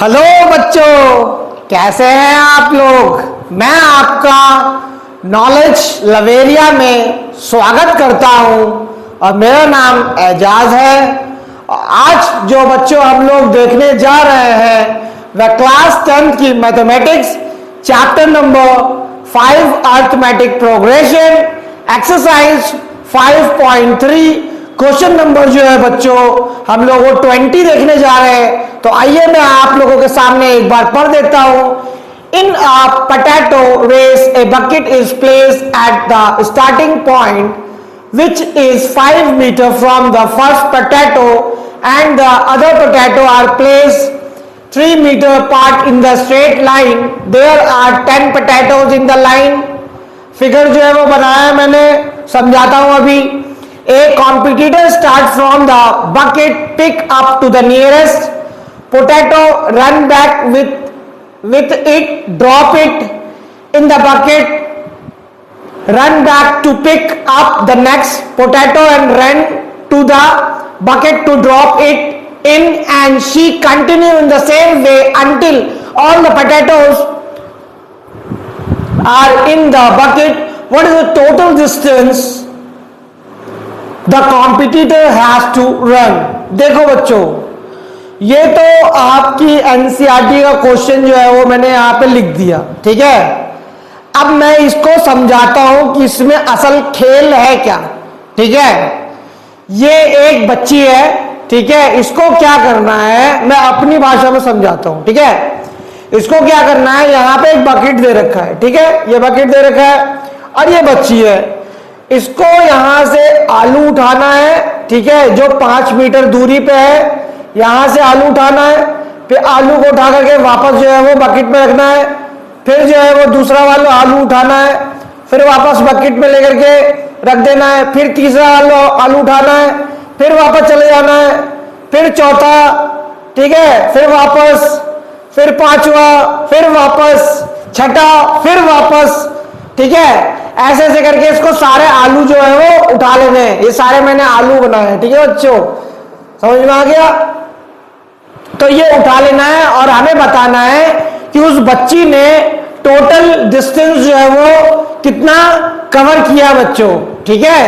Hello बच्चों, कैसे हैं आप लोग। मैं आपका नॉलेज लवेरिया में स्वागत करता हूं और मेरा नाम एजाज है। आज जो बच्चों हम लोग देखने जा रहे हैं वह क्लास 10th की mathematics chapter number 5 arithmetic progression exercise 5.3 question number जो है बच्चों हम लोग वो 20 देखने जा रहे हैं। तो आइए मैं आप लोगों के सामने एक बार पढ़ देता हूं। In a potato race a bucket is placed at the starting point which is 5 metre from the first potato and the other potato are placed 3 metre apart in the straight line. There are 10 potatoes in the line. Figure जो है वो बनाया मैंने, समझाता हूं अभी। A competitor starts from the bucket, pick up to the nearest potato, run back with it, drop it in the bucket, run back to pick up the next potato and run to the bucket to drop it in, and she continue in the same way until all the potatoes are in the bucket. What is the total distance the competitor has to run? देखो बच्चों, ये तो आपकी NCERT का question जो है वो मैंने यहाँ पे लिख दिया, ठीक है। अब मैं इसको समझाता हूं कि इसमें असल खेल है क्या, ठीक है। ये एक बच्ची है, ठीक है, इसको क्या करना है मैं अपनी भाषा में समझाता हूं, ठीक है। इसको क्या करना है, यहाँ पे एक बकेट दे रखा है, ठीक है, ये बकेट दे रखा है और ये बच्ची है। इसको यहां से आलू उठाना है, ठीक है, जो 5 मीटर दूरी पे है, यहां से आलू उठाना है, फिर आलू को उठा करके वापस जो है वो बकेट में रखना है, फिर जो है वो दूसरा वाला आलू उठाना है, फिर वापस बकेट में लेकर के रख देना है, फिर तीसरा वाला आलू उठाना है, फिर वापस चले जाना है, फिर चौथा, ठीक है, फिर वापस, फिर पांचवा, फिर वापस, छठा, फिर वापस, ठीक है। ऐसे ऐसे करके इसको सारे आलू जो है वो उठा लेने हैं। ये सारे मैंने आलू बनाए हैं, ठीक है बच्चों, समझ में आ गया। तो ये उठा लेना है और हमें बताना है कि उस बच्ची ने टोटल डिस्टेंस जो है वो कितना कवर किया बच्चों, ठीक है।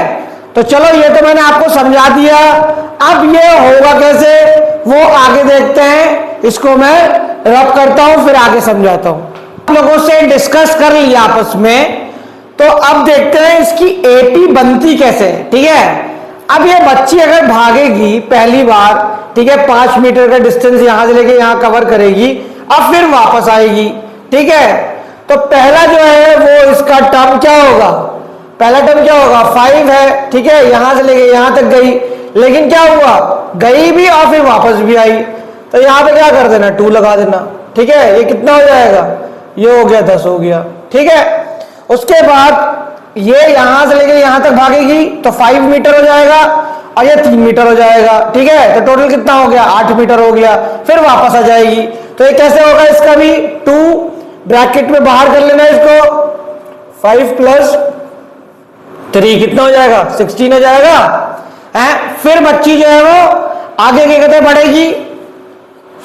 तो चलो ये तो मैंने आपको समझा दिया। अब ये होगा कैसे वो आगे देखते हैं। इसको मैं रब करता हूं फिर आगे समझाता हूं। आप लोगों से डिस्कस कर लिया आपस में, तो अब देखते हैं इसकी एपी बनती कैसे, ठीक है। अब ये बच्ची अगर भागेगी पहली बार, ठीक है, 5 मीटर का डिस्टेंस यहां से लेके यहां कवर करेगी, अब फिर वापस आएगी, ठीक है। तो पहला जो है वो इसका टर्म क्या होगा, पहला टर्म क्या होगा, 5 है, ठीक है, यहां से लेके यहां तक गई, लेकिन क्या हुआ, गई भी और फिर वापस भी आई। तो यहां पे क्या कर देना, 2 लगा देना, ठीक है। ये कितना हो जाएगा, ये हो गया 10 हो गया, ठीक है। उसके बाद ये यहां से लेके यहां तक भागेगी तो 5 मीटर हो जाएगा और ये 3 मीटर हो जाएगा, ठीक है। तो टोटल कितना हो गया, 8 मीटर हो गया, फिर वापस आ जाएगी। तो ये कैसे होगा, इसका भी 2 ब्रैकेट में बाहर कर लेना इसको, 5 + 3 कितना हो जाएगा, 16 हो जाएगा है। फिर बच्ची जो है वो आगे के कहते बढ़ेगी,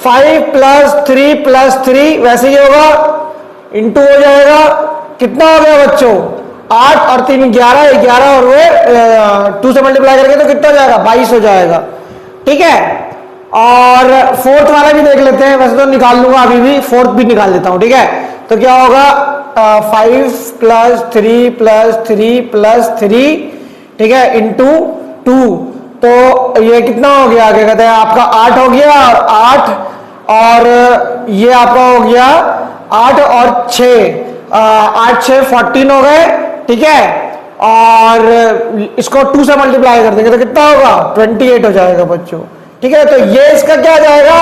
5 + 3 + 3 वैसे ही होगा, इंटू हो जाएगा, कितना हो गया बच्चों, 8 और 3 11, 11 और वो 2 से मल्टीप्लाई करके तो कितना हो जाएगा, 22 हो जाएगा, ठीक है। और फोर्थ वाला भी देख लेते हैं, वैसे तो निकाल लूंगा अभी भी, फोर्थ भी निकाल लेता हूं, ठीक है। तो क्या होगा, 5 + 3 + 3 + 3, ठीक है, इंटू 2, तो ये कितना हो गया, आगे कहते हैं आपका 8 हो गया, और 8 और ये आपका हो गया 8 और 6, 8 6 14 हो गए, ठीक है। और इसको 2 से मल्टीप्लाई कर देंगे तो कितना होगा, 28 हो जाएगा बच्चों, ठीक है। तो ये इसका क्या जाएगा,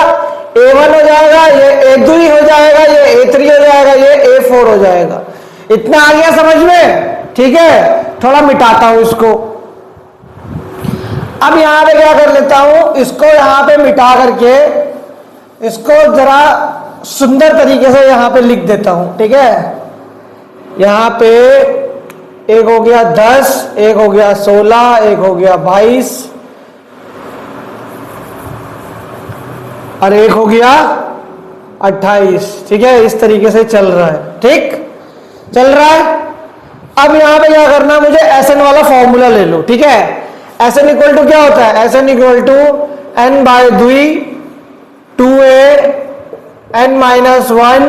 A1 हो जाएगा, ये A2 हो जाएगा, ये A3 हो जाएगा, ये A4 हो जाएगा। इतना आ गया समझ में, ठीक है। थोड़ा मिटाता हूं इसको। अब यहां पे क्या कर लेता हूं, इसको यहां पे मिटा करके इसको जरा सुंदर तरीके से यहां पे लिख देता हूं, ठीक है। यहां पे एक हो गया 10, एक हो गया 16, एक हो गया 22 और एक हो गया 28। ठीक है, इस तरीके से चल रहा है। ठीक चल रहा है। अब यहां पे क्या करना है, मुझे एसएन वाला फॉर्मूला ले लो। ठीक है, एसएन इक्वल टू क्या होता है, SN equal to N by 2a n minus 1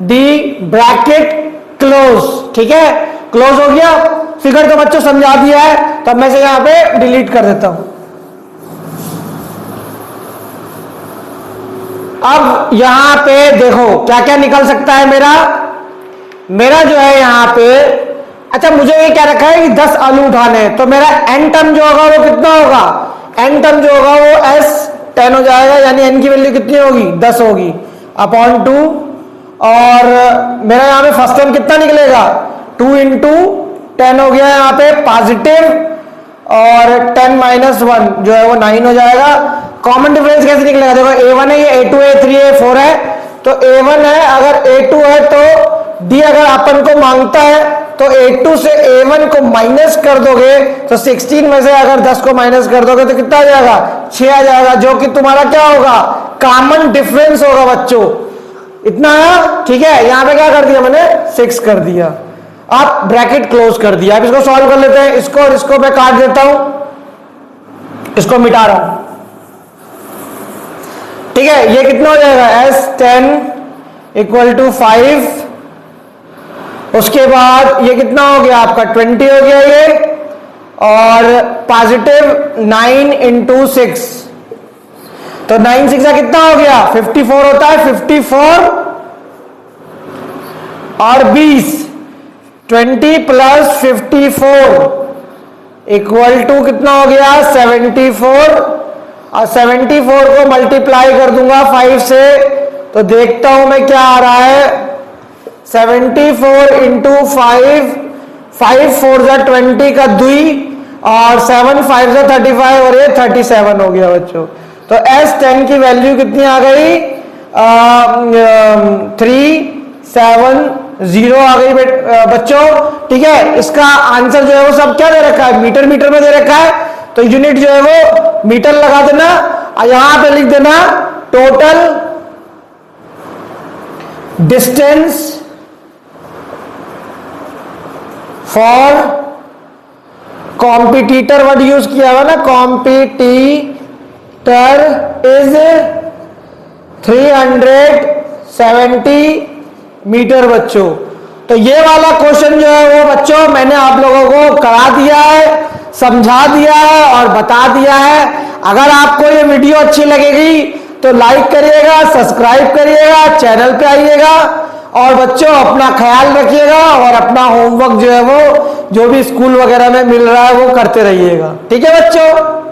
D bracket close. ठीक है, क्लोज हो गया। फिगर तो बच्चों समझा दिया है, तब मैं से यहां पे डिलीट कर देता हूं। अब यहां पे देखो क्या क्या निकल सकता है मेरा जो है यहां पे, अच्छा मुझे ये क्या रखा है कि 10 आलू उठाने हैं, तो मेरा एन टर्म जो होगा वो कितना होगा, एन टर्म जो होगा वो एस 10 हो जाएगा, यानी एन की वैल्यू कितनी होगी, 10 होगी अपॉन 2। और मेरा यहां पे फर्स्ट टर्म कितना निकलेगा, 2 इंटू 10 हो गया यहाँ पे पॉजिटिव, और 10 माइनस 1 जो है वो 9 हो जाएगा। कॉमन डिफरेंस कैसे निकलेगा, देखो a1 है, ये a2 है, a3 है, a4 है, तो a1 है, अगर a2 है तो d अगर अपन को मांगता है तो a2 से a1 को माइनस कर दोगे तो 16 में से अगर 10 को माइनस कर दोगे तो कितना आ जाएगा, 6 आ जाएगा, जो कि तुम्हारा क्या होगा, कॉमन डिफरेंस होगा बच्चों। इतना है। ठीक है, यहां पे क्या कर दिया मैंने, 6 कर दिया। आप ब्रैकेट क्लोज कर दिया। अब इसको सॉल्व कर लेते हैं, इसको और इसको मैं काट देता हूं, इसको मिटा रहा हूं। ठीक है, ये कितना हो जाएगा, S10 इक्वल टू 5, उसके बाद ये कितना हो गया आपका 20 हो गया ये, और पॉजिटिव 9 इंटू 6, तो 9 6 कितना हो गया 54 होता है, 54 और 20, 20 प्लस 54 इक्वल टू कितना हो गया 74, और 74 को मल्टीप्लाई कर दूंगा 5 से, तो देखता हूं मैं क्या आ रहा है, 74 इंटू 5, 5 4 जा 20 का 2, और 7 5 जा 35, और ये 37 हो गया बच्चों। तो S10 की वैल्यू कितनी आ गई, 370 आ गई बच्चों। ठीक है, इसका आंसर जो है वो सब क्या दे रखा है, मीटर मीटर में दे रखा है, तो यूनिट जो है वो मीटर लगा देना, और यहां पे लिख देना total distance for competitor, word use किया हुआ ना, कॉम्पिटिटर इज 370 मीटर बच्चों। तो ये वाला क्वेश्चन जो है वो बच्चों मैंने आप लोगों को करा दिया है, समझा दिया है और बता दिया है। अगर आपको ये वीडियो अच्छी लगेगी तो लाइक करिएगा, सब्सक्राइब करिएगा, चैनल पे आइएगा, और बच्चों अपना ख्याल रखिएगा, और अपना होमवर्क जो है वो जो भी स्कूल वगैरह में मिल रहा है वो करते रहिएगा। ठीक है बच्चों।